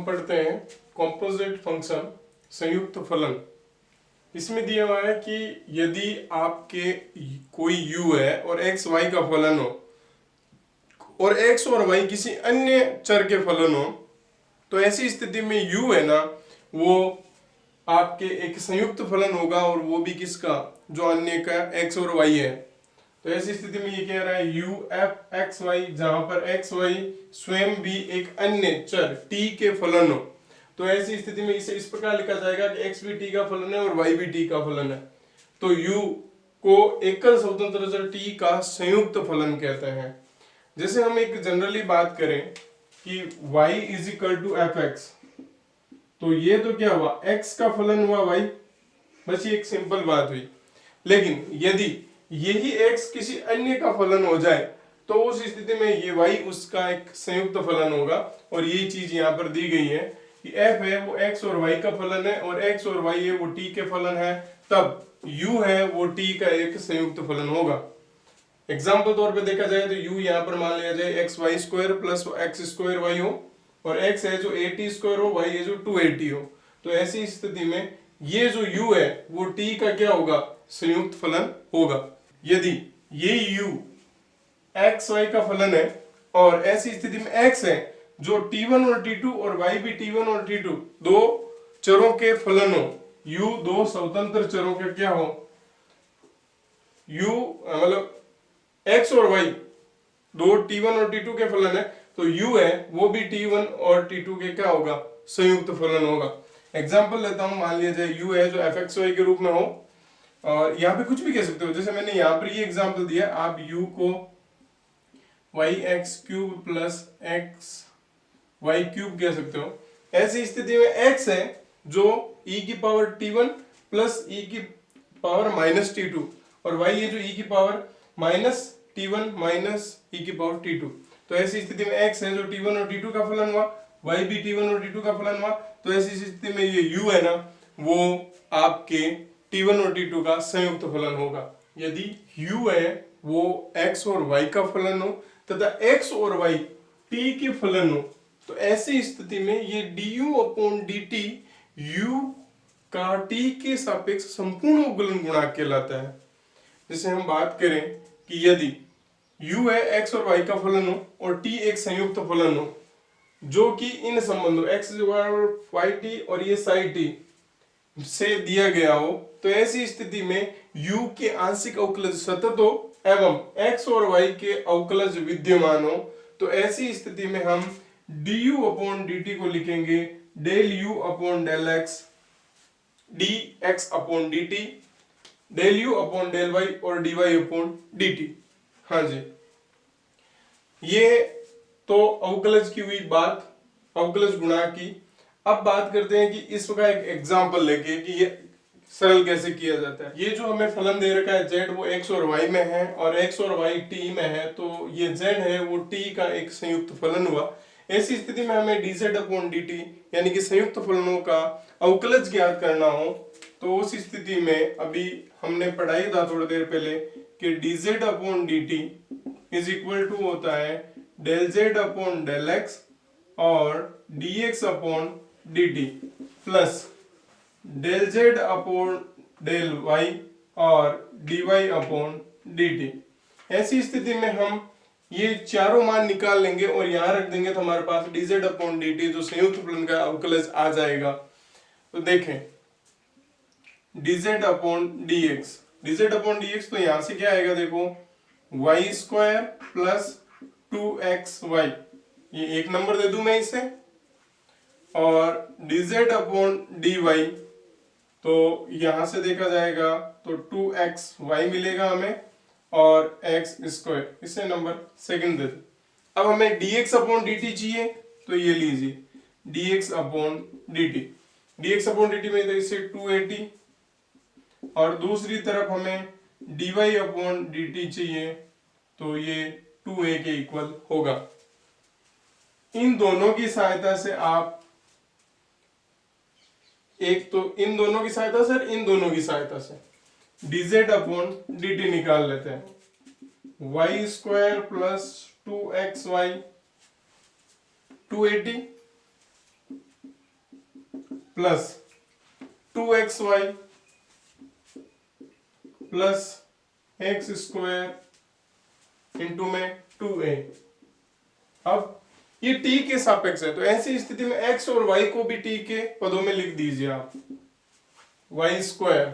हम पढ़ते हैं कॉम्पोजिट फंक्शन, संयुक्त फलन। इसमें दिया हुआ है कि यदि आपके कोई u है और x y का फलन हो और x और y किसी अन्य चर के फलन हो, तो ऐसी स्थिति में u है ना, वो आपके एक संयुक्त फलन होगा, और वो भी किसका, जो अन्य का x और y है। तो ऐसी स्थिति में ये कह रहा है u f x y, जहां पर x y स्वयं भी एक अन्य चर t के फलन हो। तो ऐसी स्थिति में इसे इस प्रकार लिखा जाएगा कि x भी t का फलन है और y भी t का फलन है। तो u को एकल स्वतंत्र चर t का संयुक्त फलन कहते हैं। जैसे हम एक जनरली बात करें कि y is equal to F X, तो ये तो क्या हुआ, x का फलन हुआ y, बस ये एक सिंपल बात हुई। लेकिन यदि यही x किसी अन्य का फलन हो जाए, तो उस स्थिति में ये y उसका एक संयुक्त फलन होगा। और ये चीज यहाँ पर दी गई है कि f है वो x और y का फलन है, और x और y है वो t के फलन है, तब u है वो t का एक संयुक्त फलन होगा। एग्जाम्पल तौर पे देखा जाए तो u यहाँ पर मान लिया जाए X Y square plus X square Y हो, और x है जो 80 स्क्वायर हो, y है जो 280 हो। तो ऐसी स्थिति में ये जो u है वो t का क्या होगा, संयुक्त फलन होगा। यदि ये u x y का फलन है और ऐसी स्थिति में x है जो t1 और t2 और y भी t1 और t2 दो चरों के फलन हो, u दो स्वतंत्र चरों के क्या हो, u मतलब x और y दो t1 और t2 के फलन है, तो u है वो भी t1 और t2 के क्या होगा, संयुक्त फलन होगा। एग्जांपल लेता हूं, मान लिया जाए u है जो fxy के रूप में हो, और यहाँ पे कुछ भी कह सकते हो। जैसे मैंने यहाँ पर ये एग्जांपल दिया, आप u को yx cube plus X Y cube कह सकते हो। ऐसी स्थिति में x है जो e की पावर t1 प्लस e की पावर माइनस t2, और y है जो e की power minus t1 minus e की पावर t2। तो ऐसी स्थिति में x है जो t1 और t2 का फलन हुआ, y भी t1 और t2 का फलन हुआ। तो ऐसी स्थिति में ये u है ना, वो आपके t1 और t2 का संयुक्त फलन होगा। यदि u है वो x और y का फलन हो तथा x और y t के फलन हो, तो ऐसी स्थिति में ये du अपॉन dt u का t के सापेक्ष संपूर्ण अवकलन गुणांक कहलाता है। जैसे हम बात करें कि यदि u है x और y का फलन हो और t एक संयुक्त फलन हो, जो कि इन संबंधों x y t और ये साई t से दिया गया हो, तो ऐसी स्थिति में u के आंशिक अवकलज सतत हो एवं x और y के अवकलज विद्यमान हो, तो ऐसी स्थिति में हम du अपॉन dt को लिखेंगे del u upon del x dx upon dt, del u upon del y और dy अपॉन dt। हाँ जी, ये तो अवकलज की हुई बात, अवकलज गुणांक की। अब बात करते हैं कि इस का एक एग्जांपल लेके कि ये सरल कैसे किया जाता है। ये जो हमें फलन दे रखा है z वो x और y में है और x और y t में है, तो ये z है वो t का एक संयुक्त फलन हुआ। ऐसी स्थिति में हमें dz अपॉन dt यानी कि संयुक्त फलनों का अवकलज ज्ञात करना हो, तो उस स्थिति में अभी हमने पढ़ाई था थोड़ी देर पहले कि dz upon dt is equal to होता है del z upon del x और dx upon dt plus del z upon del y और dy अपॉन dt। ऐसी स्थिति में हम ये चारों मान निकाल लेंगे और यहां रख देंगे, तो हमारे पास dz अपॉन dt जो संयुक्त फलन का अवकलज आ जाएगा। तो देखें dz upon dx, dz upon dx तो यहां से क्या आएगा, देखो y स्क्वायर प्लस 2xy, ये एक नंबर दे दूं मैं इसे, और dz अपॉन dy तो यहां से देखा जाएगा तो 2xy मिलेगा हमें और x स्क्वायर, इसे नंबर सेकंड दे दो। अब हमें dx अपॉन dt चाहिए, तो ये लीजिए dx upon dt, dx upon dt में तो इसे 280, और दूसरी तरफ हमें dy अपॉन dt चाहिए, तो ये 2a के इक्वल होगा। इन दोनों की सहायता से आप एक तो इन दोनों की सहायता से, इन दोनों की सहायता से dz अपॉन dt निकाल लेते हैं। y square plus 2xy 280 plus 2xy plus X square into में 2a। अब ये t के सापेक्ष है, तो ऐसी स्थिति में x और y को भी t के पदों में लिख दीजिए आप। y square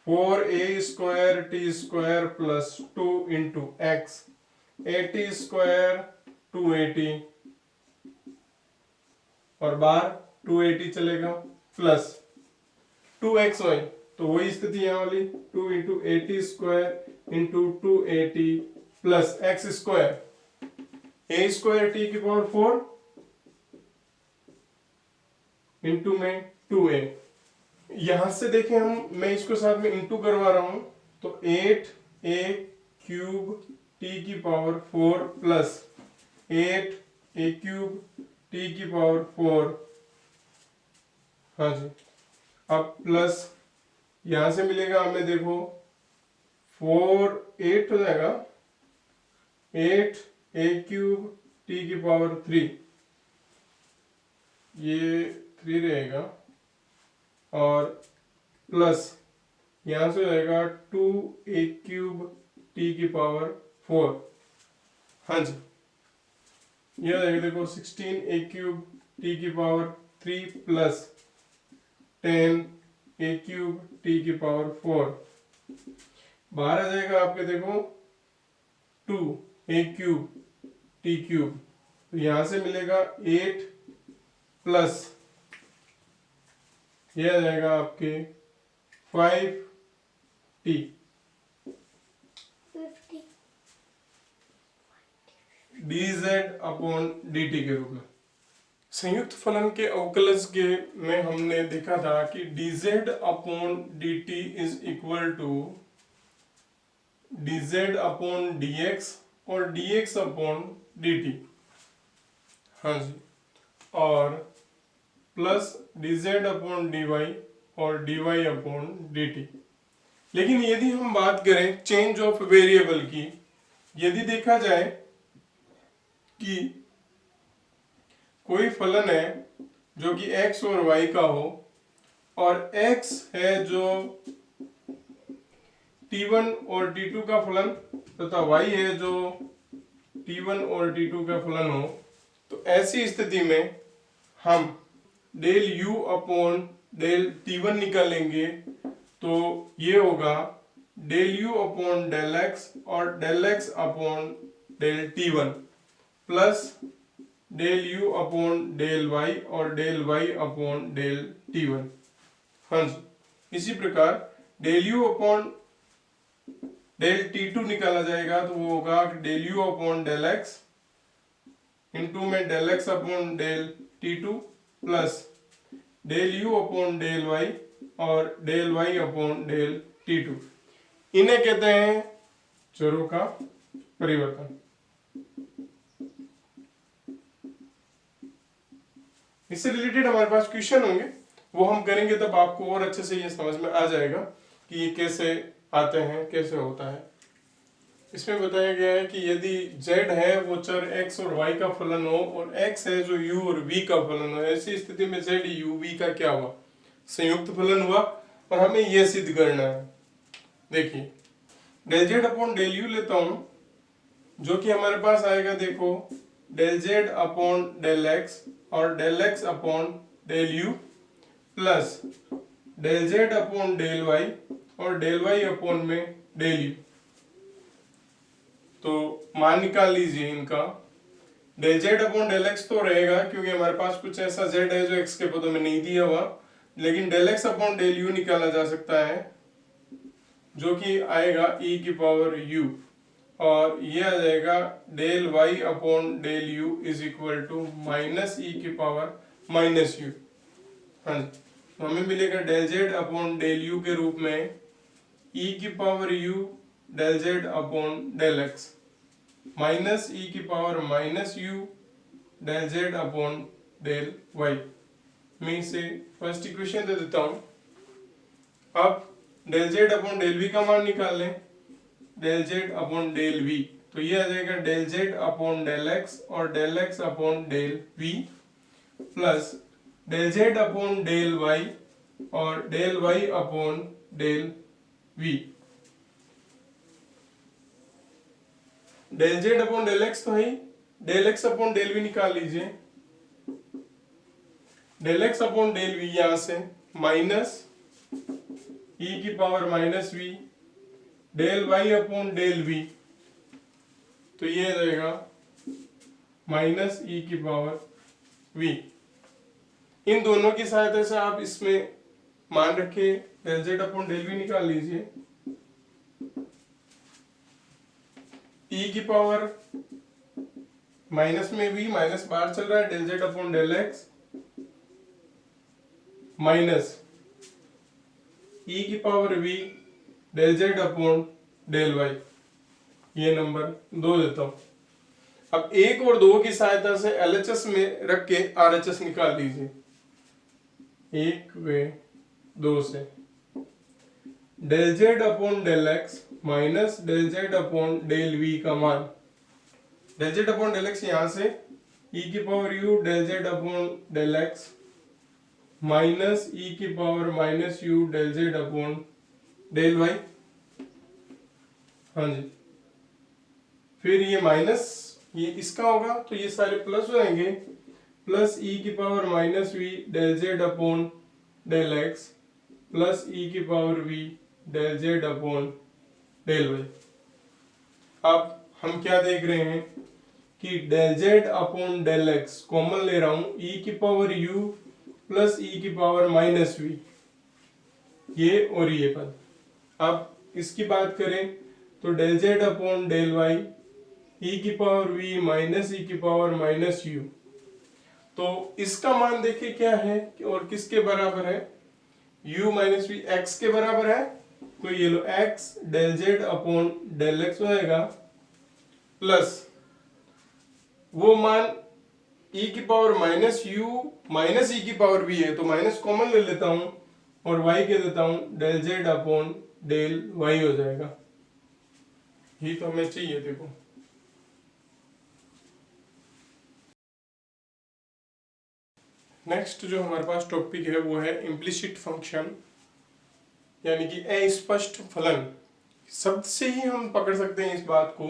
4a square t square plus 2 into x, 80 square 280 और बाहर 280 चलेगा प्लस 2xy, तो वही स्थिति यहां वाली 2 into 80 square into 280 plus X square a square T की पावर 4 इंटू में 2a। यहां से देखें हम, मैं इसको साथ में इंटू करवा रहा हूं, तो 8a क्यूब टी की power 4 plus 8a cube T की पावर 4। हाँ जी, अब प्लस यहां से मिलेगा हमें, देखो 4 8 हो जाएगा, 8a क्यूब टी की पावर 3, ये 3 रहेगा, और प्लस यहां से हो जाएगा 2a क्यूब टी की पावर 4। हाँ जी, ये हो जाएगा देखो 16a क्यूब टी की power 3 plus 10a cube T की पावर 4। बाहर आ जाएगा आपके देखो 2a क्यूब टी क्यूब, तो यहां से मिलेगा 8 प्लस ये आ जाएगा आपके 5t dz अपॉन dt के रूप में। संयुक्त फलन के अवकलज के में हमने देखा था कि dz upon dt is equal to dz upon dx और dx अपॉन dt। हाँ जी, और प्लस dz अपॉन dy और dy अपॉन dt। लेकिन यदि हम बात करें चेंज ऑफ वेरिएबल की, यदि देखा जाए कि कोई फलन है जो कि x और y का हो, और x है जो t1 और t2 का फलन तथा y है जो t1 और t2 का फलन हो, तो ऐसी स्थिति में हम del u upon del t1 निकालेंगे, तो ये होगा del u upon del x और del x upon del t1 plus del u upon del y और del y upon del t1। हाँ जी, इसी प्रकार del u upon del t2 निकाला जाएगा, तो वो होगा del u upon del x into में del x upon del t2 plus del u upon del y और del y upon del t2। इन्हें कहते हैं चरों का परिवर्तन। इससे रिलेटेड हमारे पास क्वेश्चन होंगे, वो हम करेंगे, तब आपको और अच्छे से ये समझ में आ जाएगा कि ये कैसे आते हैं, कैसे होता है। इसमें बताया गया है कि यदि z है वो चर x और y का फलन हो, और x है जो u और v का फलन हो, ऐसी स्थिति में z u v का क्या हुआ, संयुक्त फलन हुआ, और हमें यह सिद्ध करना है। देखिए del z upon del u लेता हूं, जो कि हमारे पास आएगा, देखो del z upon del x और del x upon del u plus del z upon del y और डेल y अपॉन में डेल u। तो मान निकाल लीजिए इनका। Del z upon del x तो रहेगा, क्योंकि हमारे पास कुछ ऐसा z है जो x के पदों में नहीं दिया हुआ, लेकिन del x upon del u निकाला जा सकता है, जो कि आएगा e की पावर u, और ये आ जाएगा del y upon del u is equal to minus ई की पावर माइनस u। हाँ जी, तो हमें मिलेगा del z upon del u के रूप में e की power u del z upon del x minus ई की power minus u del z upon del y। मैं इसे फर्स्ट इक्वेशन दे देता हूं। अब del z upon del v का मान निकाल लें, del z upon del v, तो ये आ जाएगा del z upon del x और del x upon del v plus del Z upon del y और del y upon del v. Del Z upon del x तो है ही, del x upon del v निकाल लीजिए। Del x upon del v यहां से minus ई की power minus v, del y upon del v, तो ये आ जाएगा माइनस ई की पावर वी। इन दोनों की सहायता से आप इसमें मान रखे del Z upon del v निकाल लीजिए। ई की पावर माइनस में वी, माइनस बाहर चल रहा है, del Z upon del x minus ई की power v del Z upon del y. ये नंबर 2 देता हूं। अब 1 और 2 की सहायता से एलएचएस में रख के आरएचएस निकाल लीजिए। 1 व 2 से del Z upon del x minus del Z upon del v का मान, del Z upon del x यहां से ई की power u del Z upon del x minus ई की power minus u del Z upon del y. हाँ जी, फिर ये माइनस ये इसका होगा तो ये सारे प्लस हो जाएंगे, प्लस ई की power minus v del Z upon del x plus e की power v del Z upon del y. अब हम क्या देख रहे हैं कि del Z upon del x common ले रहा हूं, ई की पावर यू प्लस ई की पावर माइनस वी, ये और ये पद। अब इसकी बात करें तो del Z upon del y e की पावर वी माइनस ई की पावर माइनस यू, तो इसका मान देखिए क्या है और किसके बराबर है, u माइनस वी एक्स के बराबर है, तो ये लो x del Z upon del X हो जाएगा प्लस वो मान e की पावर माइनस यू माइनस ई की पावर भी है तो माइनस कॉमन ले लेता हूं और y के देता हूं del Z upon del y हो जाएगा। ये तो हमें चाहिए। देखो नेक्स्ट जो हमारे पास टॉपिक है वो है इम्प्लिसिट फंक्शन, यानी कि अस्पष्ट फलन। शब्द से ही हम पकड़ सकते हैं इस बात को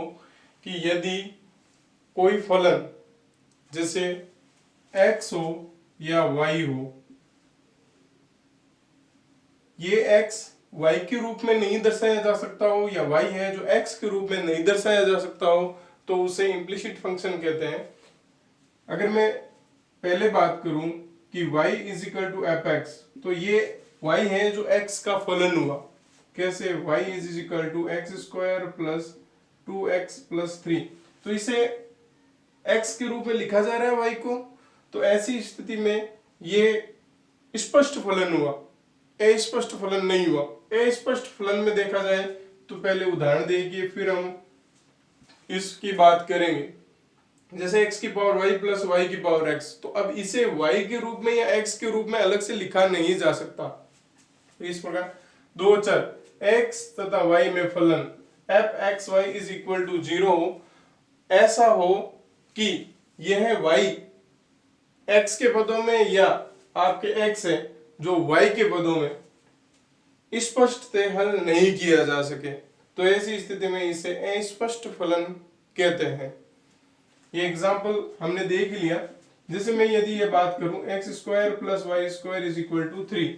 कि यदि कोई फलन जैसे x हो या y हो, ये x y के रूप में नहीं दर्शाया जा सकता हो या y है जो x के रूप में नहीं दर्शाया जा सकता हो, तो उसे इम्प्लिसिट फंक्शन कहते हैं। अगर मैं पहले बात करूं कि y is equal to F X, तो ये y है जो x का फलन हुआ। कैसे, y is equal to X square plus 2x plus 3, तो इसे x के रूप में लिखा जा रहा है y को, तो ऐसी स्थिति में ये स्पष्ट फलन हुआ, अस्पष्ट फलन नहीं हुआ। अस्पष्ट फलन में देखा जाए तो पहले उदाहरण देखिए फिर हम इसकी बात करेंगे। जैसे x की पावर y प्लस y की पावर x, तो अब इसे y के रूप में या x के रूप में अलग से लिखा नहीं जा सकता। तो इस प्रकार दो चर x तथा y में फलन f X Y is equal to 0 हो, ऐसा हो कि यह y x के पदों में या आपके x है जो y के पदों में स्पष्ट हल नहीं किया जा सके, तो ऐसी स्थिति में इसे अस्पष्ट फलन कहते हैं। ये एग्जाम्पल हमने देख लिया। जैसे मैं यदि ये बात करूं X square plus Y square is equal to 3,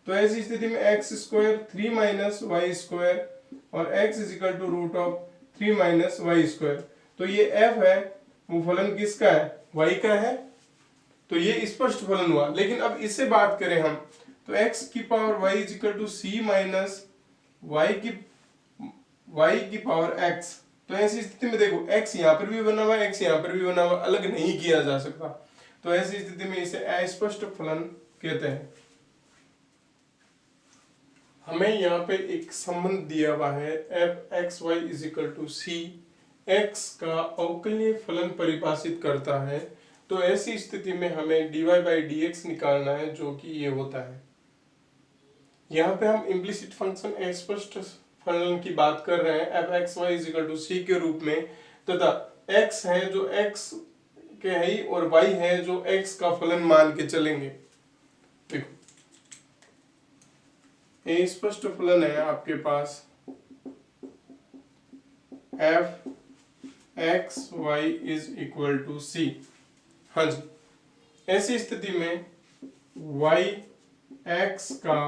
तो ऐसी स्थिति में X square 3 minus Y square और x is equal to root of 3 minus Y square, तो ये f है वो फलन किसका है, y का है, तो ये स्पष्ट फलन हुआ। लेकिन अब इससे बात करें हम तो x की power y is equal to C minus y की पावर x, तो ऐसी स्थिति में देखो x यहाँ पर भी बना हुआ है, x यहाँ पर भी बना हुआ, अलग नहीं किया जा सकता, तो ऐसी स्थिति में इसे अस्पष्ट फलन कहते हैं। हमें यहाँ पे एक संबंध दिया हुआ है F x Y is equal to C, एक्स का अवकलनीय फलन परिभाषित करता है, तो ऐसी स्थिति में हमें dy बाई डी एक्स निकालना है जो कि ये होता है। यहाँ पे हम इम्प्लिसिट फंक्शन अस्पष्ट फलन की बात कर रहे हैं f x Y is equal to c के रूप में, तथा x है जो x के है और y है जो x का फलन मान के चलेंगे। ये स्पष्ट फलन है आपके पास f(x,y) is equal to c। हाँ जी, ऐसी स्थिति में y x का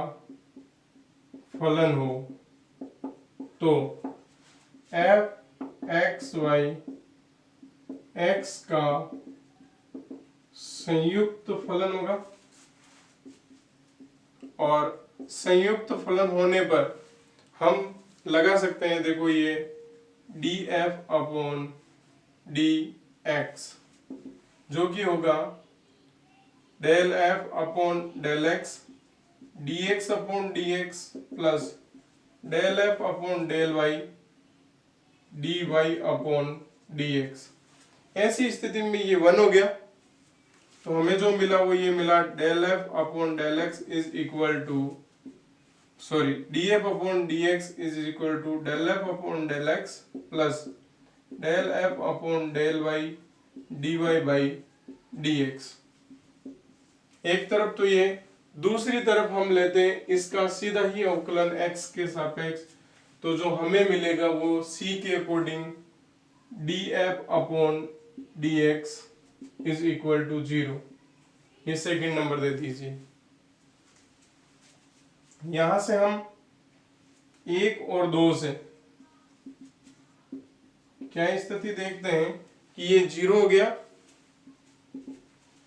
फलन हो तो f(x,y) x का संयुक्त फलन होगा, और संयुक्त फलन होने पर हम लगा सकते हैं, देखो ये df अपॉन dx जो कि होगा del f upon del x dx upon dx plus del f upon del y dy upon dx। ऐसी स्थिति में ये 1 हो गया, तो हमें जो मिला वो ये मिला del f upon del x is equal to df upon dx is equal to del f upon del x plus del f upon del y dy by dx। एक तरफ तो ये, दूसरी तरफ हम लेते हैं इसका सीधा ही अवकलन x के सापेक्ष, तो जो हमें मिलेगा वो c के according df upon dx is equal to 0। ये सेकंड नंबर दे दीजिए। यहां से हम 1 और 2 से क्या स्थिति देखते हैं कि ये 0 हो गया,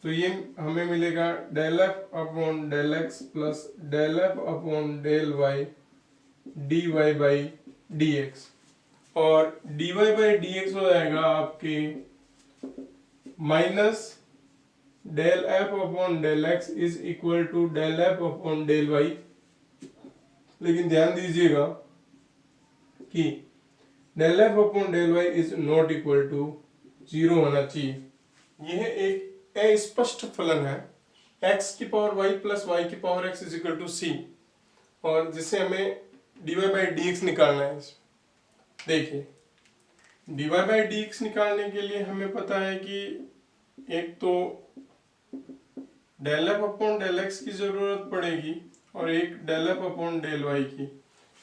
तो ये हमें मिलेगा del f upon del x plus del f upon del y dy by dx, और dy बाई dx हो जाएगा आपके minus del f upon del x is equal to del f upon del y। लेकिन ध्यान दीजिएगा कि del f upon del y is not equal to 0 होना चाहिए। यह एक अस्पष्ट फलन है x की पावर y प्लस y की power x is equal to c, और जिसे हमें dy बाई dx निकालना है। देखिए dy बाई dx निकालने के लिए हमें पता है कि एक तो del f upon del x की जरूरत पड़ेगी और एक del f upon del y की,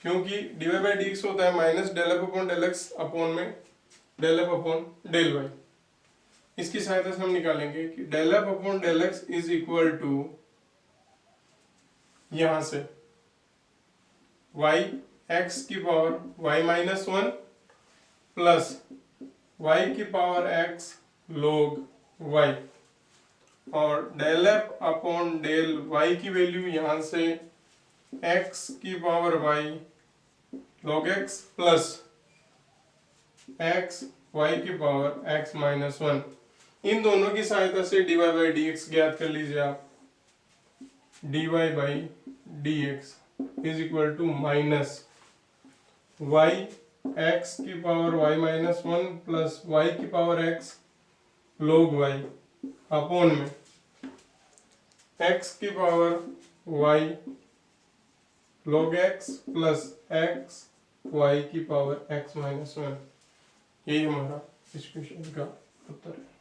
क्योंकि dy बाई dx होता है minus del f upon del x upon में del f upon del y। इसकी सहायता से हम निकालेंगे कि del f upon del x is equal to, यहां से y x की power y minus 1 plus y की पावर x log y, और del f upon del y की वैल्यू यहां से x की power y log x plus x y की पावर x माइनस 1। इन दोनों की सहायता से dy बाई dx ज्ञात कर लीजिए आप। dy by dx is equal to minus y x की power y minus 1 plus y की power x log y upon में x की power y log x plus x y की पावर x माइनस 1। यही हमारा इस क्वेश्चन का उत्तर है।